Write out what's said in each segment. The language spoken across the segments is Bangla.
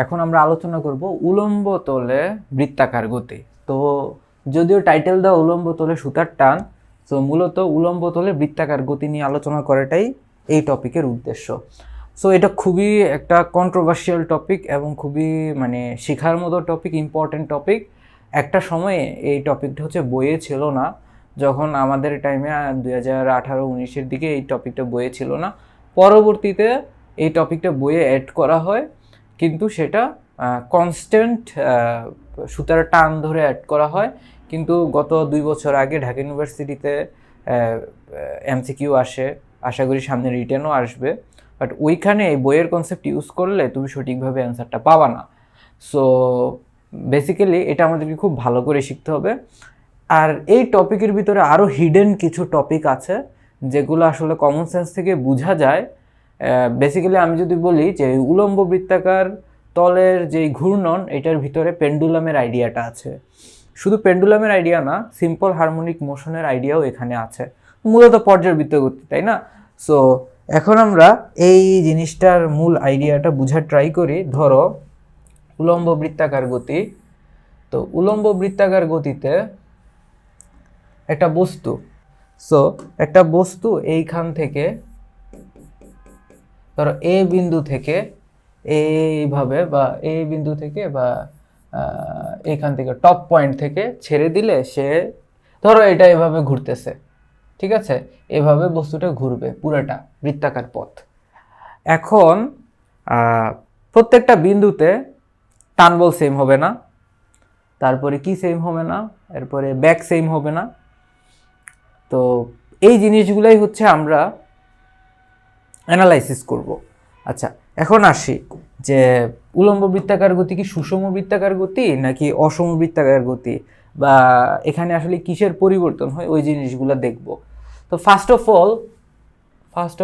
এখন আমরা আলোচনা করব উলম্ব তলে বৃত্তাকার গতি। তো যদিও টাইটেল দেওয়া উলম্ব তলে সুতার টান, তো মূলত উলম্ব তলে বৃত্তাকার গতি নিয়ে আলোচনা করাটাই এই টপিকের উদ্দেশ্য। সো এটা খুবই একটা কন্ট্রোভার্সিয়াল টপিক এবং খুবই মানে শেখার মতো টপিক, ইম্পর্টেন্ট টপিক। একটা সময়ে এই টপিকটা হচ্ছে বইয়ে ছিল না, যখন আমাদের টাইমে 2018-19-এর দিকে এই টপিকটা বইয়ে ছিল না। পরবর্তীতে এই টপিকটা বইয়ে অ্যাড করা হয়, কিন্তু সেটা কনস্ট্যান্ট সুতার টান ধরে অ্যাড করা হয়। কিন্তু গত 2 বছর আগে ঢাকা ইউনিভার্সিটিতে এমসিকিউ আসে, আশা করি সামনে রিটেনও আসবে, বাট ওইখানে এই বইয়ের কনসেপ্ট ইউজ করলে তুমি সঠিকভাবে অ্যান্সারটা পাবা না। সো বেসিক্যালি এটা আমাদেরকে খুব ভালো করে শিখতে হবে। আর এই টপিকের ভিতরে আরও হিডেন কিছু টপিক আছে যেগুলো আসলে কমন সেন্স থেকে বোঝা যায়। বেসিক্যালি আমি যদি বলি যে উলম্ব বৃত্তাকার তলের যেই ঘূর্ণন, এটার ভিতরে পেন্ডুলামের আইডিয়াটা আছে। শুধু পেন্ডুলামের আইডিয়া না, সিম্পল হারমোনিক মোশনের আইডিয়াও এখানে আছে, মূলত পর্যায়বৃত্ত গতি, তাই না? সো এখন আমরা এই জিনিসটার মূল আইডিয়াটা বোঝার ট্রাই করি। ধরো উলম্ব বৃত্তাকার গতি। তো উলম্ব বৃত্তাকার গতিতে একটা বস্তু, সো একটা বস্তু এইখান থেকে ধরো এ বিন্দু থেকে এইভাবে, বা এ বিন্দু থেকে বা এখান থেকে টপ পয়েন্ট থেকে ছেড়ে দিলে সে ধরো এটা এভাবে ঘুরতেছে, ঠিক আছে? এভাবে বস্তুটা ঘুরবে পুরোটা বৃত্তাকার পথ। এখন প্রত্যেকটা বিন্দুতে টান বল সেম হবে না, তারপরে কি সেম হবে না, এরপরে ব্যাক সেম হবে না। তো এই জিনিসগুলাই হচ্ছে আমরা অ্যানালাইসিস করব। আচ্ছা, এখন আসি যে উলম্ব বৃত্তাকার গতি কি সুষম বৃত্তাকার গতি নাকি অসম বৃত্তাকার গতি, বা এখানে আসলে কিসের পরিবর্তন হয়, ওই জিনিসগুলো দেখব। তো ফার্স্ট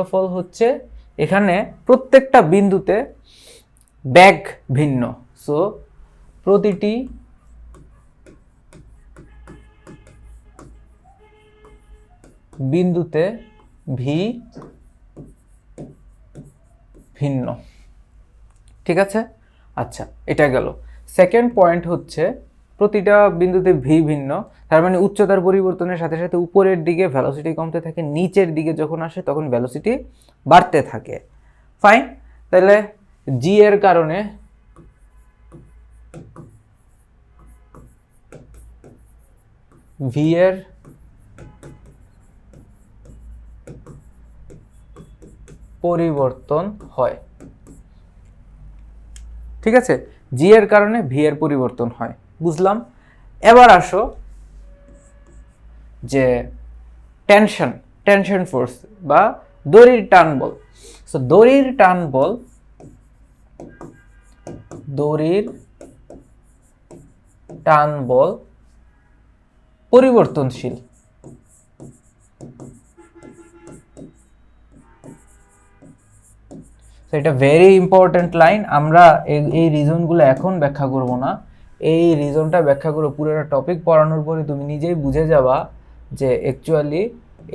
অফ অল হচ্ছে এখানে প্রত্যেকটা বিন্দুতে ব্যাক ভিন্ন। সো প্রতিটি বিন্দুতে ভি ভিন্ন, ঠিক আছে? আচ্ছা, এটা গেল। সেকেন্ড পয়েন্ট হচ্ছে প্রতিটা বিন্দুতে ভি ভিন্ন, তার মানে উচ্চতার পরিবর্তনের সাথে সাথে উপরের দিকে ভেলোসিটি কমতে থাকে, নিচের দিকে যখন আসে তখন ভেলোসিটি বাড়তে থাকে। ফাইন, তাহলে জি এর কারণে ভি এর পরিবর্তন হয়, ঠিক আছে? জি এর কারণে ভি এর পরিবর্তন হয়, বুঝলাম। এবার আসো যে টেনশন ফোর্স বা দড়ির টান বল। সো দড়ির টান বল পরিবর্তনশীল। এটা ভেরি ইম্পর্টেন্ট লাইন। আমরা এই রিজনগুলো এখন ব্যাখ্যা করব না, এই রিজনটা ব্যাখ্যা করে পুরোটা টপিক পড়ানোর পরে তুমি নিজেই বুঝে যাবা যে অ্যাকচুয়ালি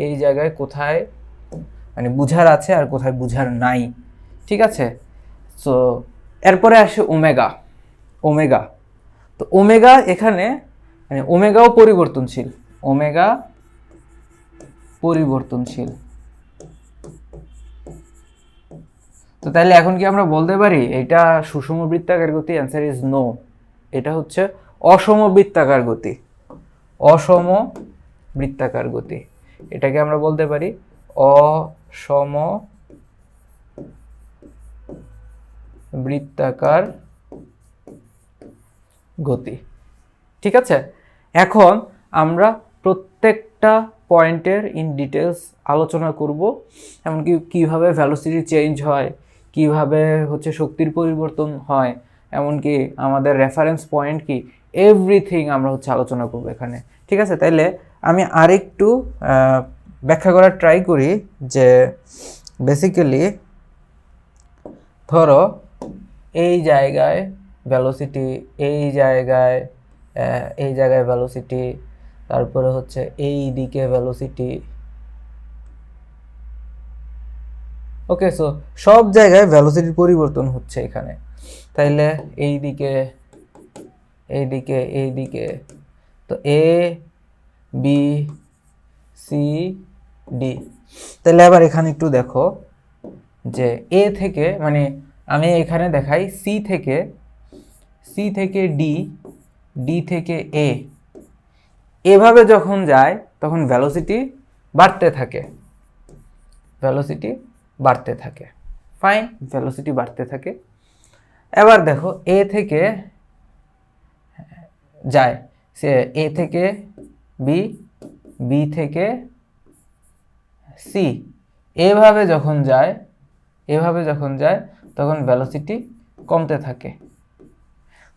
এই জায়গায় কোথায় মানে বুঝার আছে আর কোথায় বুঝার নাই, ঠিক আছে? সো এরপরে আসে ওমেগা। তো ওমেগা এখানে মানে ওমেগাও পরিবর্তনশীল, তো তাহলে এখন কি আমরা বলতে পারি এটা সুষম বৃত্তাকার গতি? অ্যান্সার ইজ নো, এটা হচ্ছে অসম বৃত্তাকার গতি। এটাকে আমরা বলতে পারি অসম বৃত্তাকার গতি, ঠিক আছে? এখন আমরা প্রত্যেকটা পয়েন্টের ইন ডিটেলস আলোচনা করব, এমনকি কীভাবে ভেলোসিটি চেঞ্জ হয়, কিভাবে হচ্ছে শক্তির পরিবর্তন হয়, এমনকি আমাদের রেফারেন্স পয়েন্ট কি, এভরিথিং আমরা হচ্ছে আলোচনা করব এখানে, ঠিক আছে? তাইলে আমি আরেকটু ব্যাখ্যা করার ট্রাই করি যে বেসিক্যালি ধরো এই জায়গায় ভেলোসিটি, এই জায়গায় ভেলোসিটি, তারপরে হচ্ছে এই দিকে ভেলোসিটি, ওকে? সো সব জায়গায় ভেলোসিটির পরিবর্তন হচ্ছে এখানে। তাইলে এইদিকে এইদিকে তো এ বি সি ডি। তাহলে আবার এখানে একটু দেখো যে এ থেকে মানে আমি এখানে দেখাই সি থেকে ডি, ডি থেকে এ, এভাবে যখন যায় তখন ভেলোসিটি বাড়তে থাকে, ফাইন, ভেলোসিটি বাড়তে থাকে। এবার দেখো এ থেকে যায় সে এ থেকে বি, বি থেকে সি, এভাবে যখন যায় তখন ভেলোসিটি কমতে থাকে।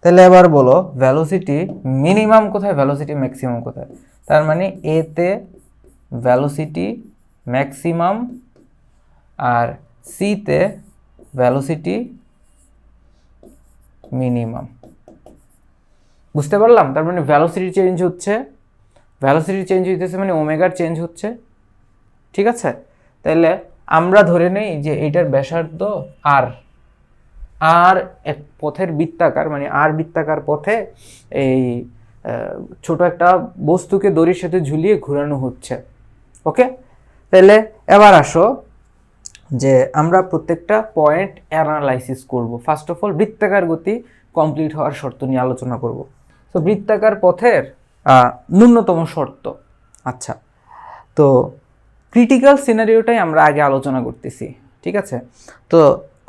তাহলে এবার বলো ভেলোসিটি মিনিমাম কোথায়, ভেলোসিটি ম্যাক্সিমাম কোথায়? তার মানে এ তে ভেলোসিটি ম্যাক্সিমাম আর সি তে ভেলোসিটি মিনিমাম। বুঝতে পারলাম? তার মানে ভেলোসিটি চেঞ্জ হইতেছে মানে ওমেগার চেঞ্জ হচ্ছে, ঠিক আছে? তাহলে আমরা ধরে নেই যে এইটার ব্যাসার্ধ আর এক পথের বৃত্তাকার, মানে আর বৃত্তাকার পথে এই ছোট একটা বস্তুকে দড়ির সাথে ঝুলিয়ে ঘোরানো হচ্ছে, ওকে? তাহলে এবার আসো যে আমরা প্রত্যেকটা পয়েন্ট অ্যানালাইসিস করব। ফার্স্ট অফ অল বৃত্তাকার গতি কমপ্লিট হওয়ার শর্ত নিয়ে আলোচনা করব। তো বৃত্তাকার পথের ন্যূনতম শর্ত, আচ্ছা, তো ক্রিটিক্যাল সিনারিওটাই আমরা আগে আলোচনা করতেছি, ঠিক আছে? তো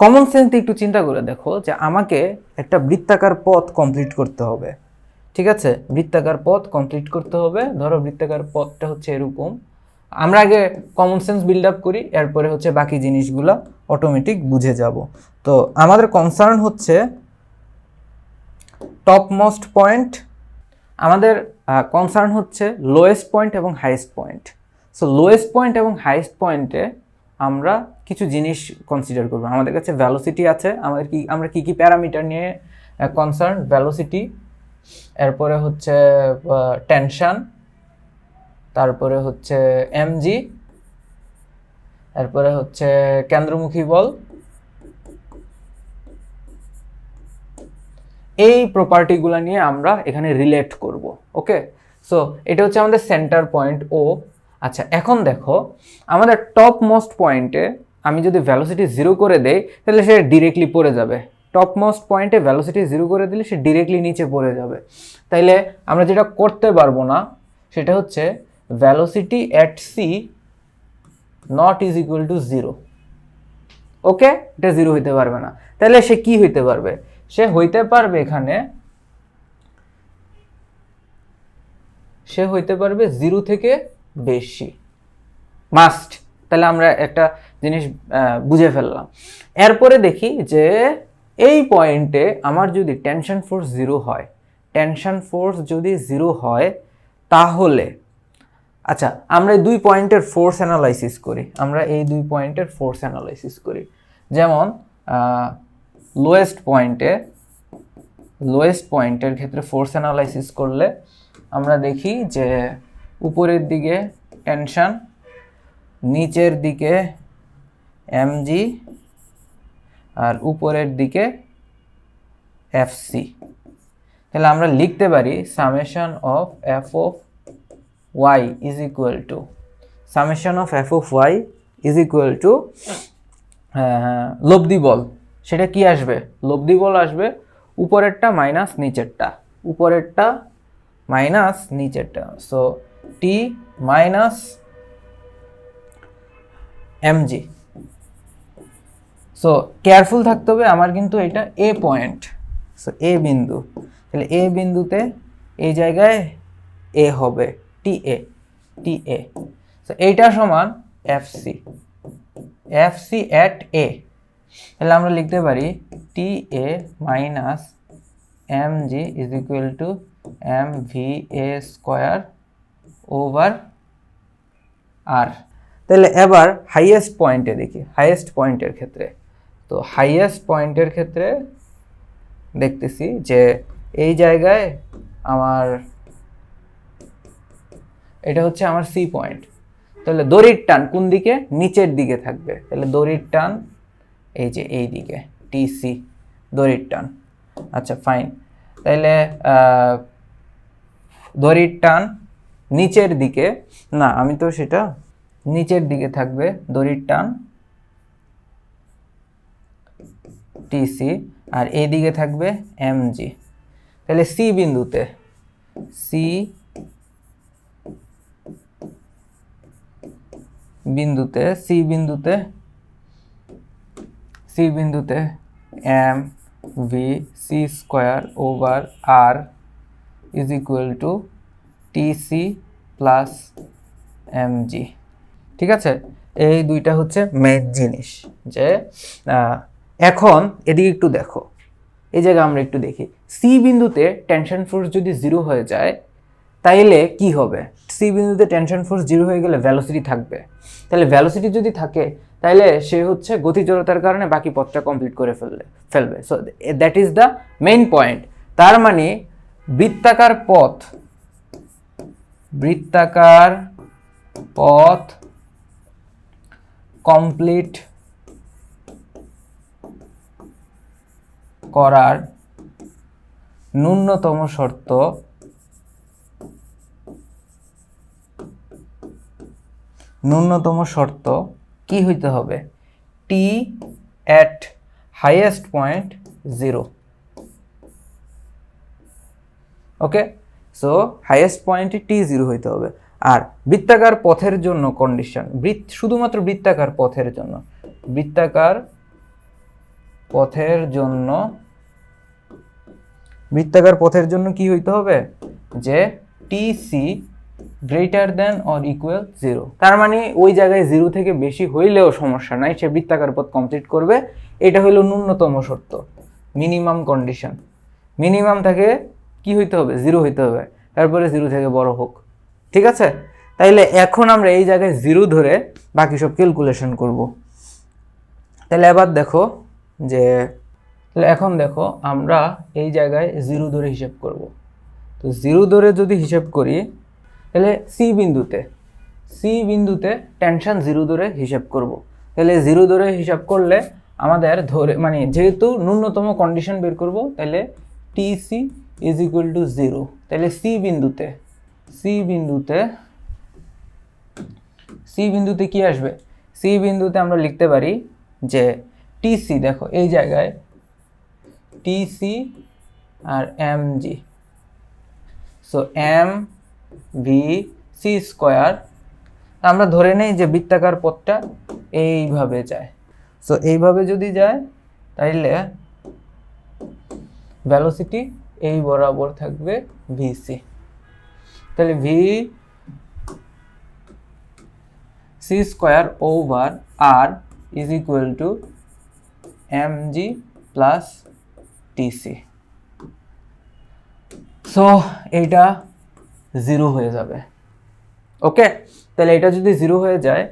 কমন সেন্স দিয়ে একটু চিন্তা করে দেখো যে আমাকে একটা বৃত্তাকার পথ কমপ্লিট করতে হবে, ঠিক আছে? বৃত্তাকার পথ কমপ্লিট করতে হবে। ধরো বৃত্তাকার পথটা হচ্ছে এরকম, আমরা আগে কমন সেন্স বিল্ড আপ করি, এরপরে হচ্ছে বাকি জিনিসগুলো অটোমেটিক বুঝে যাব। তো আমাদের কনসার্ন হচ্ছে টপ মোস্ট পয়েন্ট, আমাদের কনসার্ন হচ্ছে লোয়েস্ট পয়েন্ট এবং highest point. So lowest point এবং হাইয়েস্ট পয়েন্টে আমরা কিছু জিনিস কনসিডার করব। আমাদের কাছে ভেলোসিটি আছে, আমরা কি কি প্যারামিটার নিয়ে কনসার্ন? ভেলোসিটি, এরপরে হচ্ছে টেনশন, তারপরে হচ্ছে এমজি, এরপরে হচ্ছে কেন্দ্রমুখী বল। এই প্রপার্টিগুলো নিয়ে আমরা এখানে রিলেট করব, ওকে? সো এটা হচ্ছে আমাদের সেন্টার পয়েন্ট ও। আচ্ছা, এখন দেখো আমাদের টপ মোস্ট পয়েন্টে আমি যদি ভেলোসিটি 0 করে দেই তাহলে সে ডিরেক্টলি পড়ে যাবে। টপ মোস্ট পয়েন্টে ভেলোসিটি 0 করে দিলে সে ডিরেক্টলি নিচে পড়ে যাবে। তাইলে আমরা যেটা করতে পারবো না সেটা হচ্ছে velocity at C not is equal to 0, okay? এটা 0 হইতে পারবে না। তাহলে সে কি হইতে পারবে? সে হইতে পারবে এখানে 0 থেকে বেশি, মাস্ট। তাহলে আমরা একটা জিনিস বুঝে ফেললাম। এরপরে দেখি যে এই পয়েন্টে আমার যদি টেনশন ফোর্স 0 হয়, তাহলে আচ্ছা আমরা এই দুই পয়েন্টের ফোর্স অ্যানালাইসিস করি। যেমন লোয়েস্ট পয়েন্টের ক্ষেত্রে ফোর্স অ্যানালাইসিস করলে আমরা দেখি যে উপরের দিকে টেনশন, নিচের দিকে এমজি, আর উপরের দিকে এফসি। তাহলে আমরা লিখতে পারি summation of F of y is equal to লব্ধি বল। সেটা কি আসবে? লব্ধি বল আসবে উপরেরটা মাইনাস নিচেরটা, সো টি মাইনাস এমজি। সো কেয়ারফুল থাকতে হবে, আমার কিন্তু এটা এ পয়েন্ট, সো এ বিন্দু। তাহলে এ বিন্দুতে এই জায়গায় এ হবে টি এ। সো এইটা সমান এফসি এট এ। তাহলে আমরা লিখতে পারি T A minus M G is equal to M V A square over R. তাহলে এবার হাইয়েস্ট পয়েন্টে দেখি, হাইয়েস্ট পয়েন্টের ক্ষেত্রে দেখতেছি যে এই জায়গায় আমার এটা হচ্ছে আমার সি পয়েন্ট। তাহলে দড়ির টান কোন দিকে? নিচের দিকে থাকবে। তাহলে দড়ির টান এই যে এই দিকে টিসি, দড়ির টান। আচ্ছা ফাইন, তাইলে দড়ির টান নিচের দিকে, না আমি তো সেটা নিচের দিকে থাকবে দড়ির টান টিসি, আর এই দিকে থাকবে এমজি। তাহলে সি বিন্দুতে m V C square over R is equal to TC plus mg. ঠিক আছে, এই দুইটা হচ্ছে মেইন জিনিস। যে এখন এদিকে একটু দেখো, এই জায়গায় আমরা একটু দেখি সি বিন্দুতে টেনশন ফোর্স যদি 0 হয়ে যায় তাইলে কি হবে? সি বিন্দুতে টেনশন ফোর্স 0 হয়ে গেলে ভ্যালোসিটি থাকবে। তাহলে ভ্যালোসিটি যদি থাকে তাহলে সে হচ্ছে গতি জড়তার কারণে বাকি পথটা কমপ্লিট করে ফেলবে। So that is the main point. তার মানে বৃত্তাকার পথ কমপ্লিট করার ন্যূনতম শর্ত কি হইতে হবে? টি এট হাইয়েস্ট পয়েন্ট 0। ওকে, সো হাইয়েস্ট পয়েন্টে টি 0 হইতে হবে। আর বৃত্তাকার পথের জন্য কন্ডিশন, শুধুমাত্র বৃত্তাকার পথের জন্য কি হইতে হবে? যে TC greater than or equal 0। তার মানে ওই জায়গায় 0 থেকে বেশি হইলেও সমস্যা নাই, সে বৃত্তাকার পথ কমপ্লিট করবে। এটা হইল ন্যূনতম শর্ত, মিনিমাম কন্ডিশন। মিনিমাম থাকে কি হইতে হবে? 0 হইতে হবে, তারপরে 0 থেকে বড় হোক। ঠিক আছে, তাইলে এখন আমরা এই জায়গায় 0 ধরে বাকি সব ক্যালকুলেশন করব। তাহলে এবার দেখো যে এখন দেখো আমরা এই জায়গায় 0 ধরে হিসাব করব। তো 0 ধরে যদি হিসাব করি তাহলে সি বিন্দুতে টেনশন 0 ধরে হিসাব করব। তাহলে 0 ধরে হিসাব করলে আমাদের মানে যেহেতু ন্যূনতম কন্ডিশন বের করব, তাহলে টিসি ইজ ইকুয়াল টু 0। তাহলে সি বিন্দুতে কি আসবে? সি বিন্দুতে আমরা লিখতে পারি যে টিসি, দেখো এই জায়গায় টিসি আর MG, so M V C square. আমরা ধরে নেই যে বৃত্তাকার পথটা এইভাবে যায়। সো এইভাবে যদি যায় তাইলে ভেলোসিটি এই বরাবর থাকবে ভিসি। তাহলে v C square over R is equal to mg plus TC. So এইটা 0 হয়ে যাবে। ওকে, তাহলে এটা যদি 0 হয়ে যায়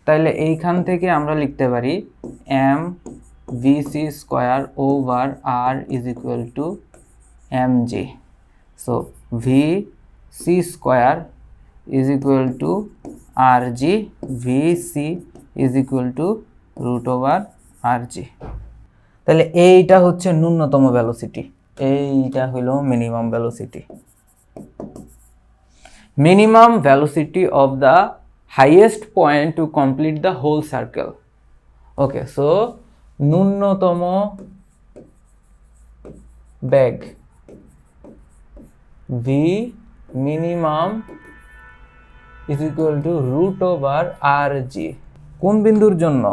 তাহলে এইখান থেকে আমরা লিখতে পারি M V C square over R is equal to MG. So V C square is equal to R G, V C is equal to root over R G. তাহলে এইটা হচ্ছে ন্যূনতম ভেলোসিটি, এইটা হলো minimum velocity. Minimum velocity of the highest point to complete the whole circle. Okay, so ন্যূনতম বেগ v minimum is equal to root over rg। কোন বিন্দুর জন্য?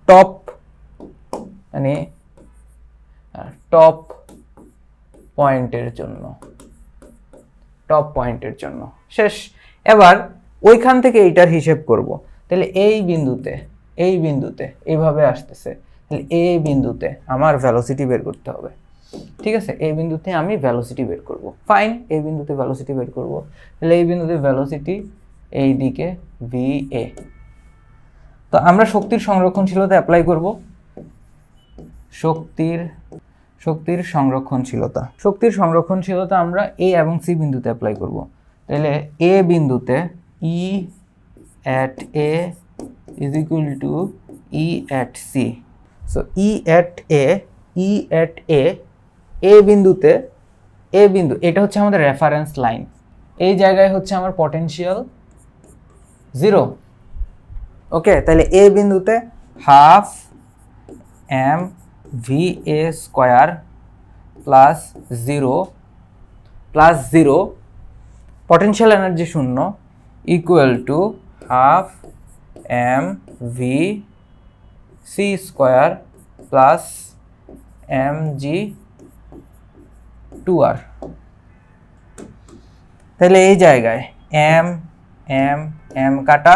টপ, মানে টপ পয়েন্টের জন্য। শেষ। এবার ওইখান থেকে এইটার হিসেব করব। তাহলে এই বিন্দুতে এইভাবে আসতেছে, তাহলে এই বিন্দুতে আমার ভেলোসিটি বের করতে হবে। ঠিক আছে, এই বিন্দুতে আমি ভেলোসিটি বের করব। ফাইন, এই বিন্দুতে ভেলোসিটি বের করব। তাহলে এই বিন্দুতে ভেলোসিটি এই দিকে VA। তো আমরা শক্তির সংরক্ষণশীলতা অ্যাপ্লাই করব। শক্তির সংরক্ষণশীলতা আমরা এ এবং সি বিন্দুতে অ্যাপ্লাই করব। তাহলে এ বিন্দুতে E at A is equal to E at C. So E at A ই এট এ বিন্দুতে এটা হচ্ছে আমাদের রেফারেন্স লাইন, এই জায়গায় হচ্ছে আমার পটেনশিয়াল 0। ওকে, তাহলে এ বিন্দুতে half m V A square plus 0 potential energy 0 equal to half m V C square plus m g 2r। তাহলে এই জায়গায় এম এম এম কাটা,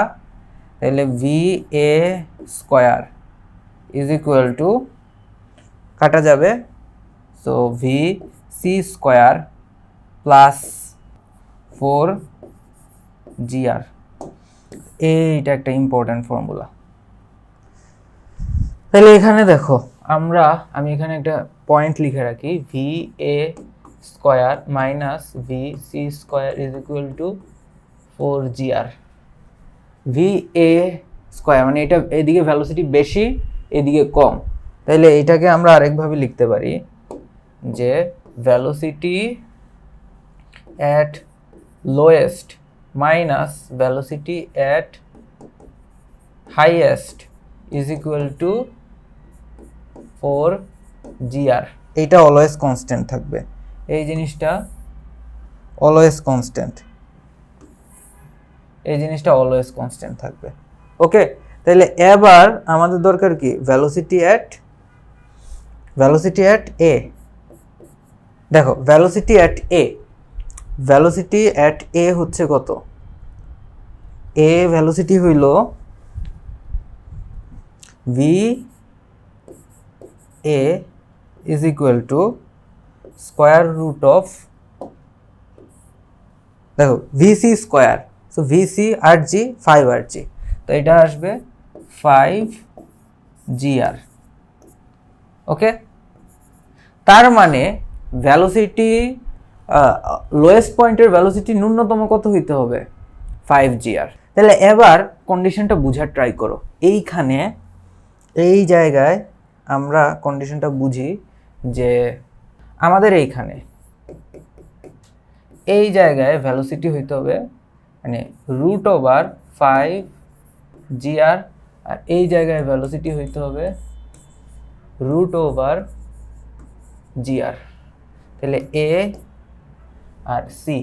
তাহলে v A square is equal to কাটা যাবে, so V C square plus 4gr। এইটা একটা ইম্পর্টেন্ট ফর্মুলা। তাহলে এখানে দেখো আমি এখানে একটা পয়েন্ট লিখে রাখি, v A square minus v C square is equal to 4gr। V A square মানে এটা এদিকে ভেলোসিটি বেশি এদিকে কম, তাহলে এটাকে আমরা আরেকভাবে লিখতে পারি যে velocity at lowest minus velocity at highest is equal to 4gr। এইটা অলওয়েজ কনস্ট্যান্ট থাকবে, এই জিনিসটা অলওয়েজ কনস্ট্যান্ট থাকবে। ওকে, তাহলে এবার আমাদের দরকার কি ভেলোসিটি অ্যাট এ। দেখো ভেলোসিটি অ্যাট এ হচ্ছে কত, এ ভেলোসিটি হইল v A is equal to square root of, দেখো VC square, so VC r g 5rg, তো এটা আসবে 5gr। ওকে, তার মানে ভেলোসিটি লোয়েস্ট পয়েন্টের ভেলোসিটি ন্যূনতম কত হইতে হবে 5gr। তাহলে এবার কন্ডিশনটা বুঝার ট্রাই করো, এইখানে এই জায়গায় আমরা কন্ডিশনটা বুঝি যে আমাদের এইখানে এই জায়গায় ভেলোসিটি হইতে হবে মানে √5gr, আর এই জায়গায় ভেলোসিটি হইতে হবে √gr। তাহলে এ আর C.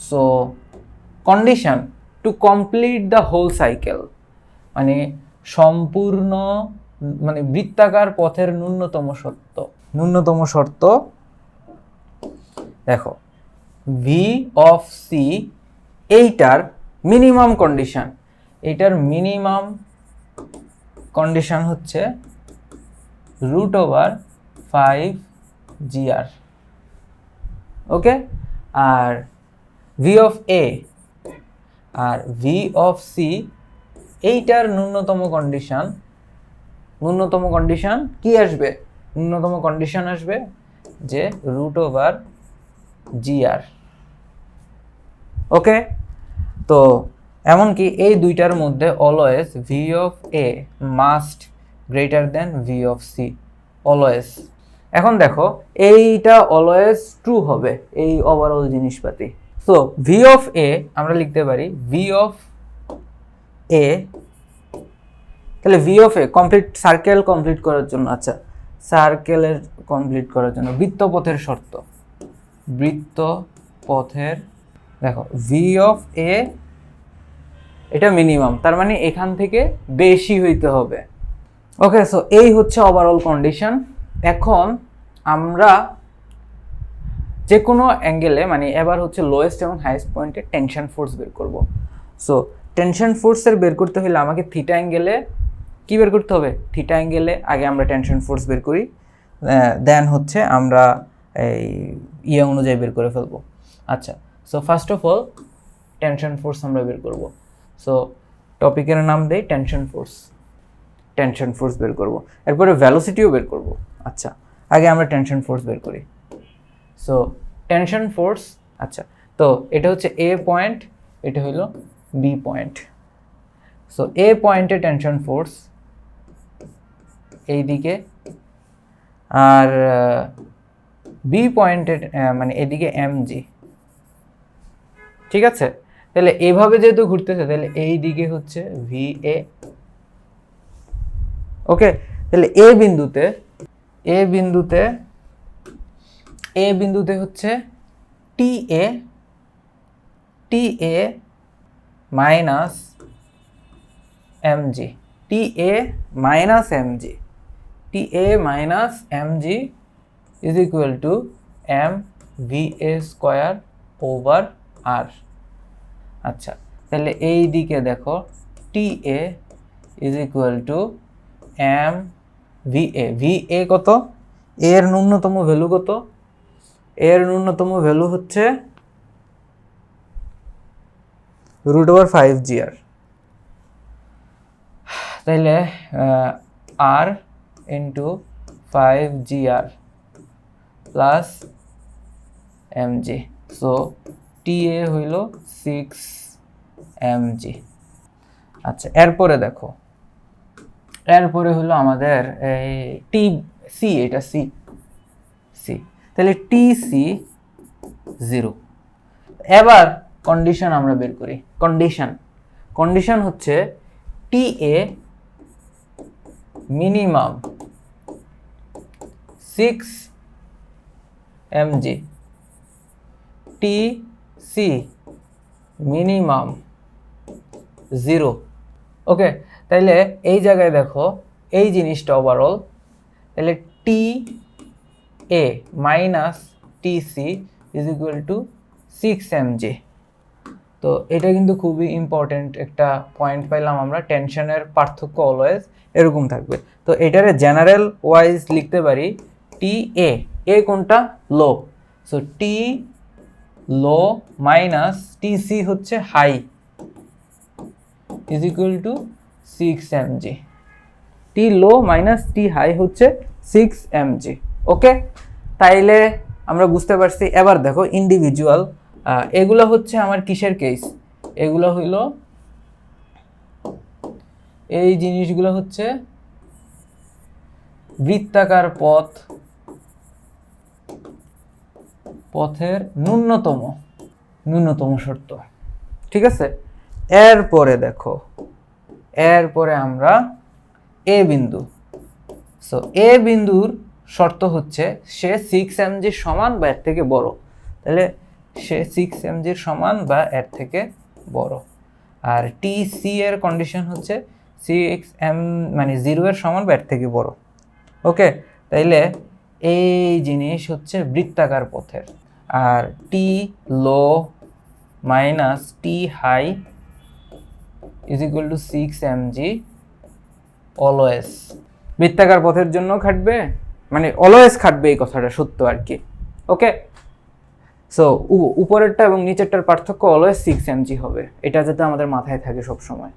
So condition to complete the whole cycle মানে সম্পূর্ণ মানে বৃত্তাকার পথের ন্যূনতম শর্ত দেখো ভি অফ সি এইটার মিনিমাম কন্ডিশন হচ্ছে √5gr। ওকে, আর ভি অফ এ আর ভি অফ সি এইটার ন্যূনতম কন্ডিশন কি আসবে, ন্যূনতম কন্ডিশন আসবে যে √gr। ওকে, তো এমনকি এই দুইটার মধ্যে always v of A must greater than v of C always. এখন দেখো এইটা অলওয়েজ ট্রু হবে এই ওভারঅল জিনিসপাতি। সো ভি অফ এ আমরা লিখতে পারি ভি অফ এ, তাহলে V of A circle complete করার জন্য, আচ্ছা সার্কেলের কমপ্লিট করার জন্য বৃত্তপথের শর্ত, দেখো ভি অফ এ এটা মিনিমাম, তার মানে এখান থেকে বেশি হইতে হবে। ওকে, সো এই হচ্ছে ওভারঅল কন্ডিশন। এখন আমরা যে কোনো অ্যাঙ্গেলে মানে এবার হচ্ছে লোয়েস্ট এবং হাইয়েস্ট পয়েন্টে টেনশন ফোর্স বের করব। সো টেনশন ফোর্সের বের করতে হলে আমাকে থিটা অ্যাঙ্গেলে কি বের করতে হবে, থিটা অ্যাঙ্গেলে আগে আমরা টেনশন ফোর্স বের করি, দেন হচ্ছে আমরা এই অনুযায়ী বের করে ফেলবো। আচ্ছা, so first of all tension force আমরা বের করব। সো টপিকের নাম দেই টেনশন ফোর্স বের করব, এরপরে ভেলোসিটিও বের করব। আচ্ছা, আগে আমরা টেনশন ফোর্স বের করি। সো টেনশন ফোর্স, আচ্ছা তো এটা হচ্ছে এ পয়েন্ট, এটা হলো বি পয়েন্ট। সো এ পয়েন্টে টেনশন ফোর্স এইদিকে আর বি পয়েন্টের মানে এদিকে mg, ঠিক আছে? তাহলে এইভাবে যেহেতু ঘুরতেছে তাহলে এই দিকে হচ্ছে va। ওকে, তাহলে এ বিন্দুতে হচ্ছে ta minus mg, ta minus mg is equal to mva square over r। আচ্ছা, তাহলে এই দিকে দেখো ta is equal to va কত? এর ন্যূনতম ভ্যালু কত? এর ন্যূনতম ভ্যালু হচ্ছে √5gr। তাইলে r into 5gr plus mg, so ta হইল 6mg। আচ্ছা, এরপরে দেখো, এরপরে হলো আমাদের এই টি সি, এটা সি, তাহলে tc 0। এবার কন্ডিশন আমরা বের করি। কন্ডিশন হচ্ছে ta minimum 6mg, tc minimum 0। ওকে, তাইলে এই জায়গায় দেখো এই জিনিসটা ওভারঅল, তাহলে ta minus tc is equal to 6mg। তো এটা কিন্তু খুবই ইম্পর্টেন্ট একটা পয়েন্ট পাইলাম আমরা, টেনশনের পার্থক্য অলওয়েজ এরকম থাকবে। তো এটারে জেনারেল ওয়াইজ লিখতে পারি ta, এ কোনটা? Low, so t low minus tc হচ্ছে high is equal to 6mg। t low minus t high হচ্ছে 6mg। ওকে, তাইলে আমরা বুঝতে পারছি। এবার দেখো ইন্ডিভিজুয়াল, এগুলো হচ্ছে আমার কিসের কেস? এগুলো হইল, এই জিনিসগুলো হচ্ছে বৃত্তাকার পথের ন্যূনতম শর্ত, ঠিক আছে? এরপরে দেখো, এরপরে আমরা এ বিন্দু, সো এ বিন্দুর শর্ত হচ্ছে সে 6mg সমান বা এর থেকে বড়, তাহলে সে 6mg সমান বা এর থেকে বড়। আর tc এর কন্ডিশন হচ্ছে 6m মানে 0 এর সমান বা এর থেকে বড়। ওকে, তাইলে এই জিনিস হচ্ছে বৃত্তাকার পথের। আর t low minus t high is equal to 6mg always. বৃত্তাকার পথের জন্য খাটবে, মানে অলওয়েজ খাটবে, এই কথাটা সত্য আর কি। ওকে, সো উপরেরটা এবং নিচেরটার পার্থক্য অলওয়েজ 6mg হবে, এটা যাতে আমাদের মাথায় থাকে সব সময়।